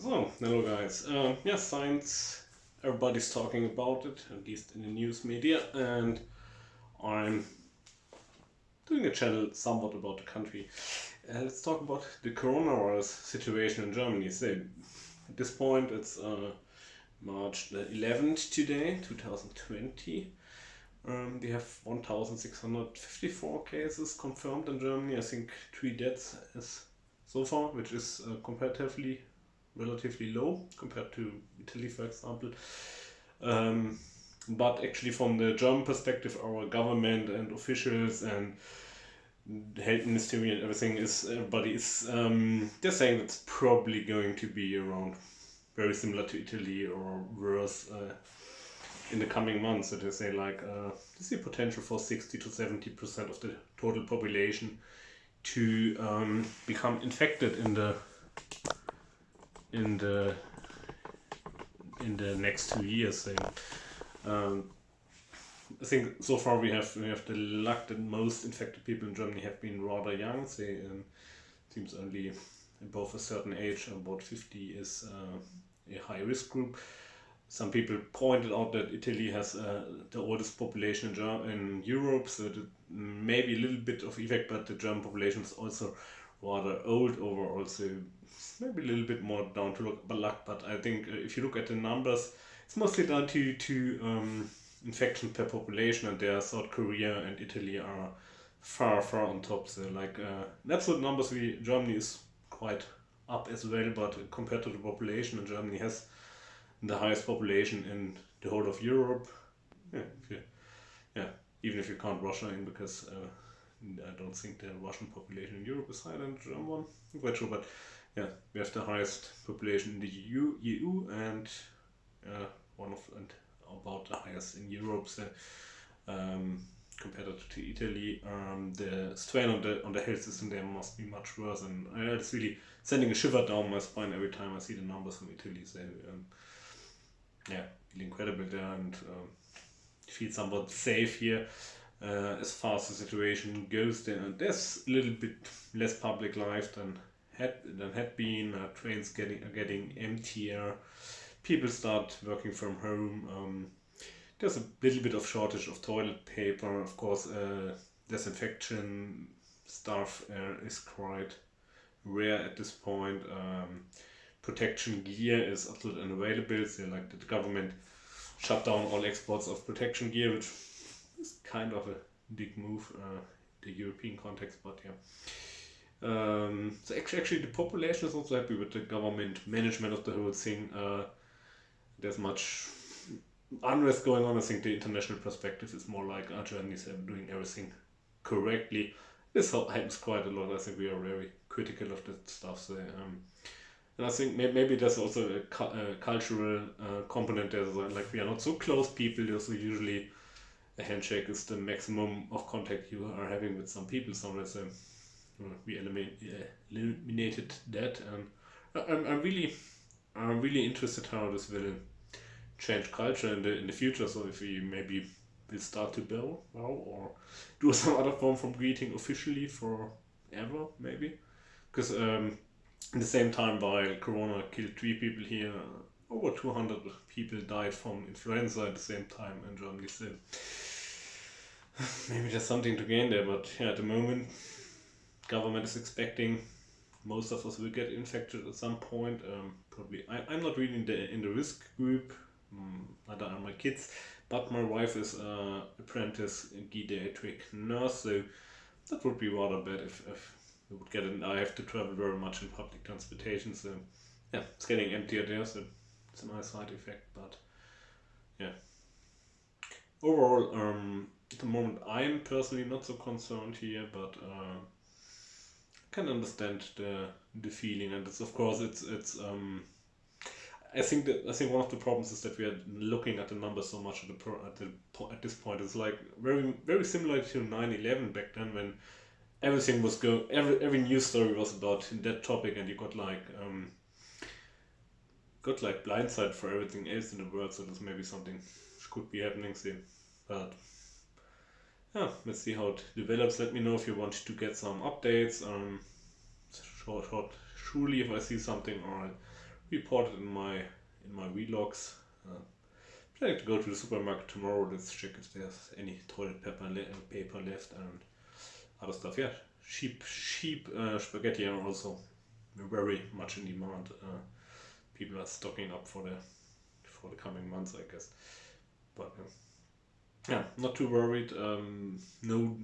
So, hello guys. Yeah, science, everybody's talking about it, at least in the news media, and I'm doing a channel somewhat about the country. Let's talk about the coronavirus situation in Germany. So, at this point, it's March the 11th today, 2020. We have 1,654 cases confirmed in Germany. I think 3 deaths is so far, which is comparatively relatively low compared to Italy, for example. Um, but actually, from the German perspective, our government and officials and the health ministry and everything everybody is they're saying it's probably going to be around very similar to Italy or worse in the coming months. So they say like there's the potential for 60 to 70% of the total population to become infected in the in the next 2 years. So, um, I think so far we have the luck that most infected people in Germany have been rather young. Say seems only above a certain age, about 50, is a high risk group. Some people pointed out that Italy has the oldest population in Europe, so that maybe a little bit of effect, but the German population is also rather old overall, so maybe a little bit more down to luck. But I think if you look at the numbers, it's mostly down to infection per population, and there South Korea and Italy are far on top. So like in absolute numbers, Germany is quite up as well, but compared to the population, Germany has the highest population in the whole of Europe. Yeah, yeah, even if you count Russia in, because I don't think the Russian population in Europe is higher than the German one. I'm quite sure, but yeah, we have the highest population in the EU, and one of and about the highest in Europe. So, um, compared to Italy, the strain on the health system there must be much worse, and it's really sending a shiver down my spine every time I see the numbers from Italy. So, yeah, feel incredible there, and feel somewhat safe here as far as the situation goes. There's a little bit less public life than had been. Trains getting emptier. People start working from home. There's a little bit of shortage of toilet paper. Of course, disinfection stuff is quite rare at this point. Protection gear is absolutely unavailable. So, like, the government shut down all exports of protection gear, which is kind of a big move in the European context. But yeah. So actually, the population is also happy with the government management of the whole thing. There's much unrest going on. I think the international perspective is more like Germany's doing everything correctly. This happens quite a lot. I think we are very critical of that stuff. So, and I think maybe there's also a cultural component there. So, like, we are not so close people, so usually a handshake is the maximum of contact you are having with some people somewhere. So we eliminated that, and I'm really interested how this will change culture in the future. So if we maybe will start to bow now, or do some other form from greeting officially forever, maybe, because at the same time, while Corona killed 3 people here, over 200 people died from influenza at the same time in Germany. So maybe there's something to gain there, but yeah, at the moment, government is expecting most of us will get infected at some point. Probably, I'm not really in the risk group. Neither are my kids, but my wife is apprentice pediatric nurse, so that would be rather bad if we would get it. And I have to travel very much in public transportation, so yeah, it's getting emptier there, so it's a nice side effect. But yeah, overall, at the moment, I'm personally not so concerned here, but can understand the feeling, and it's, of course, I think one of the problems is that we are looking at the numbers so much at this point. It's like very similar to 9/11 back then, when everything was every news story was about that topic, and you got like blindsided for everything else in the world. So there's maybe something could be happening soon, but yeah, let's see how it develops. Let me know if you want to get some updates. Short, surely if I see something, or I'll reported in my vlogs. Planning to go to the supermarket tomorrow. Let's check if there's any toilet paper left and other stuff. Yeah, sheep spaghetti are also very much in demand. People are stocking up for the coming months, I guess. But yeah, not too worried. No,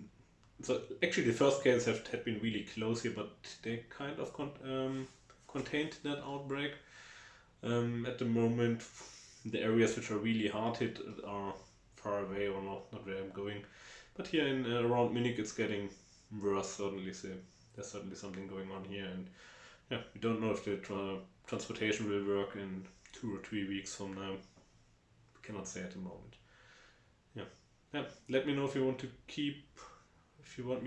so actually the first cases had been really close here, but they kind of contained that outbreak. At the moment, the areas which are really hard hit are far away or not where I'm going. But here in around Munich, it's getting worse. Certainly, so there's certainly something going on here, and yeah, we don't know if the transportation will work in 2 or 3 weeks from now. We cannot say at the moment. Yeah, yeah. Let me know if you want me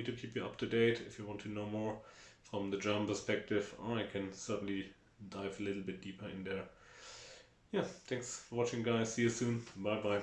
to keep you up to date. If you want to know more from the German perspective, I can certainly dive a little bit deeper in there. Yeah, thanks for watching, guys. See you soon. Bye bye.